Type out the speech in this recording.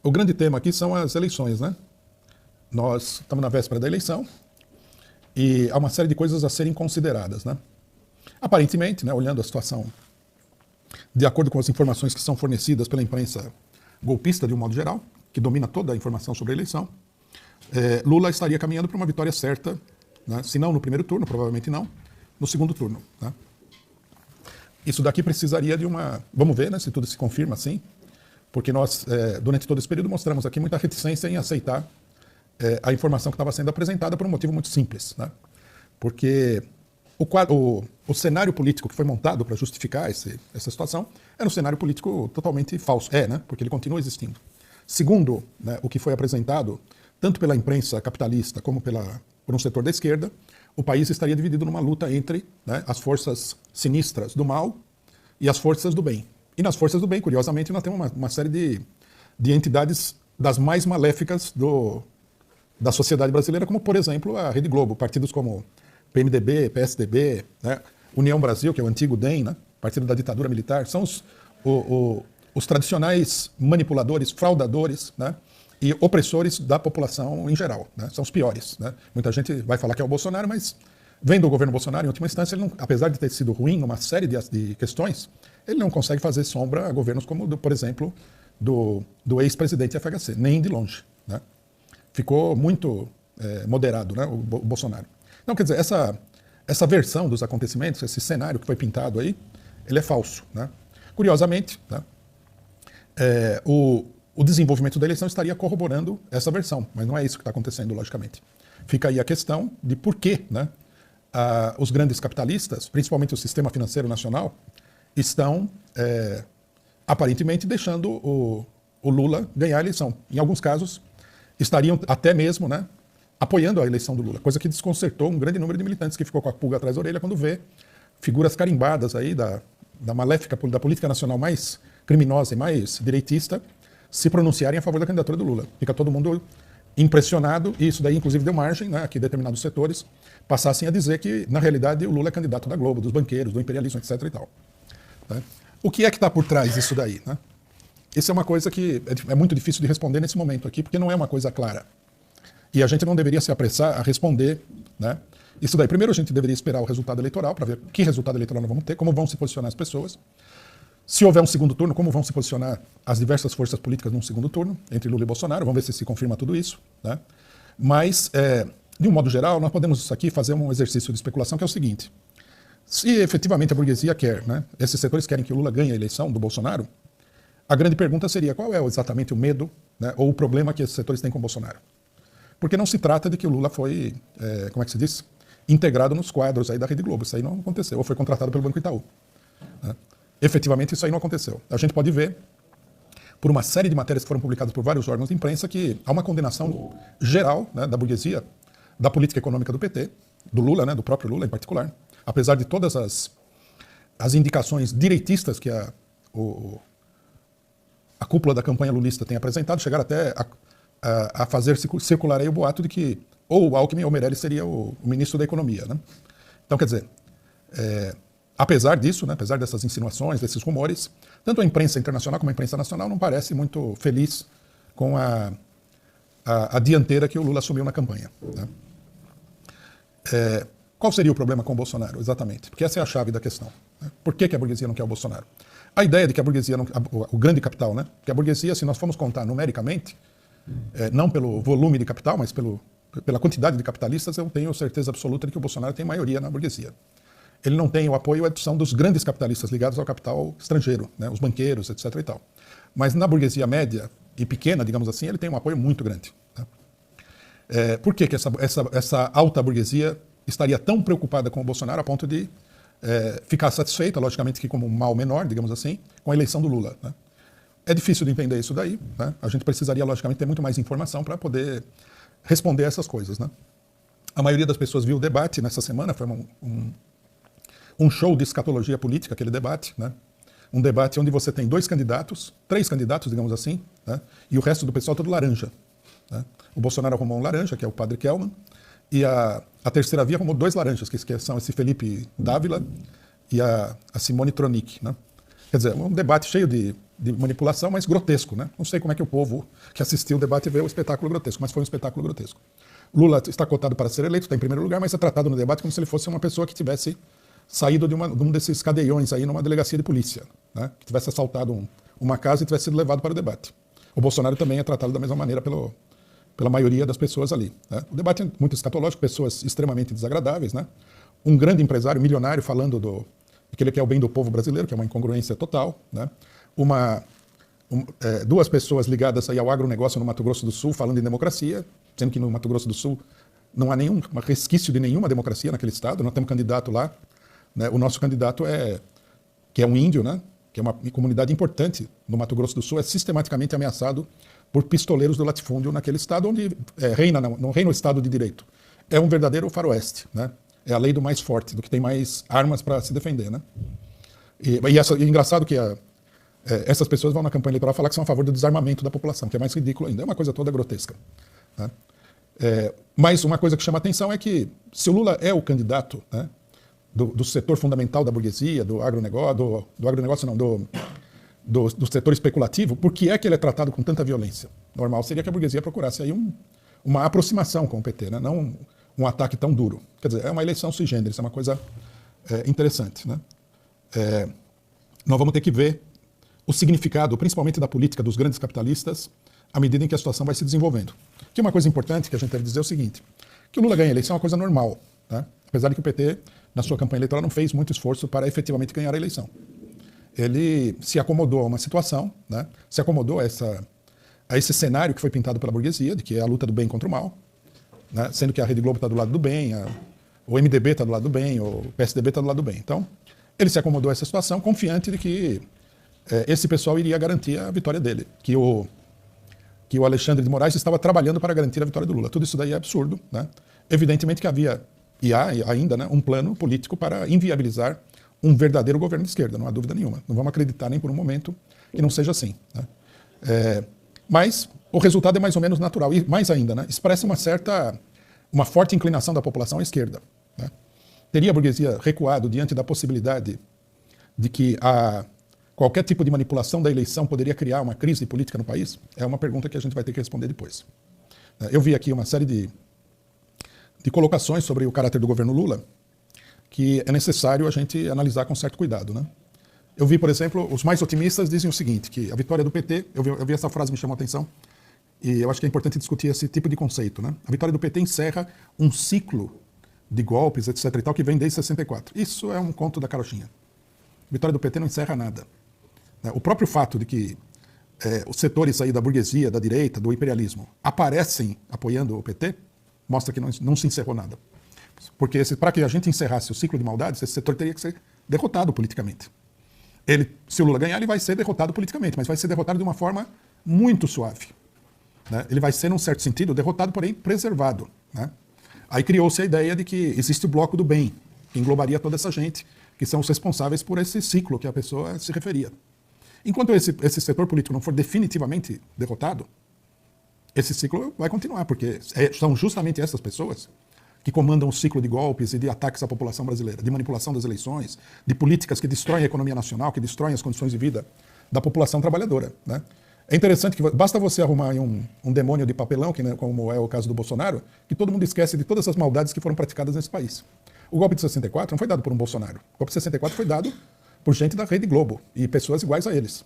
o grande tema aqui são as eleições, né? Nós estamos na véspera da eleição e há uma série de coisas a serem consideradas, né? Aparentemente, né, olhando a situação, de acordo com as informações que são fornecidas pela imprensa golpista, de um modo geral, que domina toda a informação sobre a eleição, Lula estaria caminhando para uma vitória certa, né? Se não no primeiro turno, provavelmente não, no segundo turno, né? Isso daqui precisaria de uma... Vamos ver, né, se tudo se confirma assim, porque nós, durante todo esse período, mostramos aqui muita reticência em aceitar a informação que estava sendo apresentada por um motivo muito simples, né? Porque o cenário político que foi montado para justificar essa situação era um cenário político totalmente falso, né? Porque ele continua existindo. Segundo, né, o que foi apresentado, tanto pela imprensa capitalista como por um setor da esquerda, o país estaria dividido numa luta entre, né, as forças sinistras do mal e as forças do bem. E nas forças do bem, curiosamente, nós temos uma série de entidades das mais maléficas da sociedade brasileira, como, por exemplo, a Rede Globo, partidos como PMDB, PSDB, né, União Brasil, que é o antigo DEM, né, partido da ditadura militar, são os tradicionais manipuladores, fraudadores, né, e opressores da população em geral, né, são os piores, né. Muita gente vai falar que é o Bolsonaro, mas vendo o governo Bolsonaro, em última instância, ele não, apesar de ter sido ruim numa série de questões, ele não consegue fazer sombra a governos como, por exemplo, do ex-presidente FHC, nem de longe, né. Ficou muito moderado, né, o Bolsonaro. Então, quer dizer, essa versão dos acontecimentos, esse cenário que foi pintado aí, ele é falso, né. Curiosamente, né, o desenvolvimento da eleição estaria corroborando essa versão, mas não é isso que está acontecendo, logicamente. Fica aí a questão de por que, né, os grandes capitalistas, principalmente o sistema financeiro nacional, estão aparentemente deixando o Lula ganhar a eleição. Em alguns casos, estariam até mesmo, né, apoiando a eleição do Lula, coisa que desconcertou um grande número de militantes que ficou com a pulga atrás da orelha quando vê figuras carimbadas aí da maléfica, da política nacional mais criminosa e mais direitista se pronunciarem a favor da candidatura do Lula. Fica todo mundo impressionado e isso daí inclusive deu margem, né, a que determinados setores passassem a dizer que na realidade o Lula é candidato da Globo, dos banqueiros, do imperialismo, etc. e tal. Né? O que é que está por trás disso daí, né? Isso é uma coisa que é muito difícil de responder nesse momento aqui, porque não é uma coisa clara. E a gente não deveria se apressar a responder, né, isso daí. Primeiro a gente deveria esperar o resultado eleitoral, para ver que resultado eleitoral nós vamos ter, como vão se posicionar as pessoas. Se houver um segundo turno, como vão se posicionar as diversas forças políticas num segundo turno, entre Lula e Bolsonaro, vamos ver se confirma tudo isso, né? Mas, de um modo geral, nós podemos aqui fazer um exercício de especulação que é o seguinte: se efetivamente a burguesia quer, né, esses setores querem que o Lula ganhe a eleição do Bolsonaro, a grande pergunta seria qual é exatamente o medo, né, ou o problema que esses setores têm com o Bolsonaro. Porque não se trata de que o Lula foi, como é que se diz, integrado nos quadros aí da Rede Globo. Isso aí não aconteceu, ou foi contratado pelo Banco Itaú, né? Efetivamente isso aí não aconteceu. A gente pode ver, por uma série de matérias que foram publicadas por vários órgãos de imprensa, que há uma condenação geral, né, da burguesia, da política econômica do PT, do Lula, né, do próprio Lula em particular, apesar de todas as indicações direitistas que a cúpula da campanha lulista tem apresentado, chegaram até a fazer circular aí o boato de que ou o Alckmin ou o Meirelles seria o ministro da Economia, né? Então, quer dizer, apesar disso, né, apesar dessas insinuações, desses rumores, tanto a imprensa internacional como a imprensa nacional não parece muito feliz com a dianteira que o Lula assumiu na campanha, né? Qual seria o problema com o Bolsonaro, exatamente? Porque essa é a chave da questão, né? Por que a burguesia não quer o Bolsonaro? A ideia de que a burguesia, o grande capital, né? Que a burguesia, se nós formos contar numericamente, não pelo volume de capital, mas pela quantidade de capitalistas, eu tenho certeza absoluta de que o Bolsonaro tem maioria na burguesia. Ele não tem o apoio e a adição dos grandes capitalistas ligados ao capital estrangeiro, né? Os banqueiros, etc. e tal. Mas na burguesia média e pequena, digamos assim, ele tem um apoio muito grande, né? Por que essa alta burguesia estaria tão preocupada com o Bolsonaro a ponto de ficar satisfeita, logicamente que como um mal menor, digamos assim, com a eleição do Lula, né? É difícil de entender isso daí, né? A gente precisaria, logicamente, ter muito mais informação para poder responder essas coisas, né? A maioria das pessoas viu o debate nessa semana, foi um show de escatologia política, aquele debate, né? Um debate onde você tem três candidatos, digamos assim, né? E o resto do pessoal todo laranja, né? O Bolsonaro arrumou um laranja, que é o Padre Kelman, e a terceira via arrumou dois laranjas, que são esse Felipe Dávila e a Simone Tronic, né? Quer dizer, um debate cheio de de manipulação, mas grotesco, né? Não sei como é que o povo que assistiu o debate vê o espetáculo grotesco, mas foi um espetáculo grotesco. Lula está cotado para ser eleito, está em primeiro lugar, mas é tratado no debate como se ele fosse uma pessoa que tivesse saído de um desses cadeiões aí numa delegacia de polícia, né? Que tivesse assaltado uma casa e tivesse sido levado para o debate. O Bolsonaro também é tratado da mesma maneira pela maioria das pessoas ali, né? O debate é muito escatológico, pessoas extremamente desagradáveis, né? Um grande empresário milionário falando de que ele quer o bem do povo brasileiro, que é uma incongruência total, né? Duas pessoas ligadas aí ao agronegócio no Mato Grosso do Sul falando em democracia, sendo que no Mato Grosso do Sul não há nenhum resquício de nenhuma democracia naquele estado. Nós temos um candidato lá, né? O nosso candidato que é um índio, né? Que é uma comunidade importante no Mato Grosso do Sul, é sistematicamente ameaçado por pistoleiros do latifúndio naquele estado onde não reina o Estado de Direito. É um verdadeiro faroeste, né? É a lei do mais forte, do que tem mais armas para se defender, né? E é engraçado que essas pessoas vão na campanha eleitoral falar que são a favor do desarmamento da população, que é mais ridículo ainda. É uma coisa toda grotesca, né? Mas uma coisa que chama atenção é que se o Lula é o candidato, né, do setor fundamental da burguesia, do agronegócio, do setor especulativo, por que é que ele é tratado com tanta violência? Normal seria que a burguesia procurasse aí uma aproximação com o PT, né? Não um ataque tão duro. Quer dizer, é uma eleição sui generis, é uma coisa interessante, né? Nós vamos ter que ver o significado, principalmente da política dos grandes capitalistas, à medida em que a situação vai se desenvolvendo. Que uma coisa importante que a gente deve dizer é o seguinte, que o Lula ganha a eleição é uma coisa normal, né? Apesar de que o PT, na sua campanha eleitoral, não fez muito esforço para efetivamente ganhar a eleição. Ele se acomodou a uma situação, né? Se acomodou a esse cenário que foi pintado pela burguesia, de que é a luta do bem contra o mal, né? Sendo que a Rede Globo está do lado do bem, o MDB está do lado do bem, o PSDB está do lado do bem. Então, ele se acomodou a essa situação, confiante de que esse pessoal iria garantir a vitória dele, que o Alexandre de Moraes estava trabalhando para garantir a vitória do Lula. Tudo isso daí é absurdo, né? Evidentemente que havia, e há ainda, né, um plano político para inviabilizar um verdadeiro governo de esquerda, não há dúvida nenhuma. Não vamos acreditar nem por um momento que não seja assim, né? Mas o resultado é mais ou menos natural, e mais ainda, né, expressa uma forte inclinação da população à esquerda, né? Teria a burguesia recuado diante da possibilidade de que qualquer tipo de manipulação da eleição poderia criar uma crise política no país? É uma pergunta que a gente vai ter que responder depois. Eu vi aqui uma série de colocações sobre o caráter do governo Lula, que é necessário a gente analisar com certo cuidado, né? Eu vi, por exemplo, os mais otimistas dizem o seguinte, que a vitória do PT, eu vi essa frase, me chamou a atenção, e eu acho que é importante discutir esse tipo de conceito, né? A vitória do PT encerra um ciclo de golpes, etc. e tal, que vem desde 64. Isso é um conto da carochinha. A vitória do PT não encerra nada. O próprio fato de que os setores aí da burguesia, da direita, do imperialismo, aparecem apoiando o PT, mostra que não se encerrou nada. Porque para que a gente encerrasse o ciclo de maldades, esse setor teria que ser derrotado politicamente. Se o Lula ganhar, ele vai ser derrotado politicamente, mas vai ser derrotado de uma forma muito suave, né? Ele vai ser, num certo sentido, derrotado, porém preservado, né? Aí criou-se a ideia de que existe o bloco do bem, que englobaria toda essa gente, que são os responsáveis por esse ciclo que a pessoa se referia. Enquanto esse setor político não for definitivamente derrotado, esse ciclo vai continuar, porque são justamente essas pessoas que comandam o ciclo de golpes e de ataques à população brasileira, de manipulação das eleições, de políticas que destroem a economia nacional, que destroem as condições de vida da população trabalhadora, né? É interessante que basta você arrumar um demônio de papelão, que, né, como é o caso do Bolsonaro, que todo mundo esquece de todas as maldades que foram praticadas nesse país. O golpe de 64 não foi dado por um Bolsonaro. O golpe de 64 foi dado por gente da Rede Globo e pessoas iguais a eles.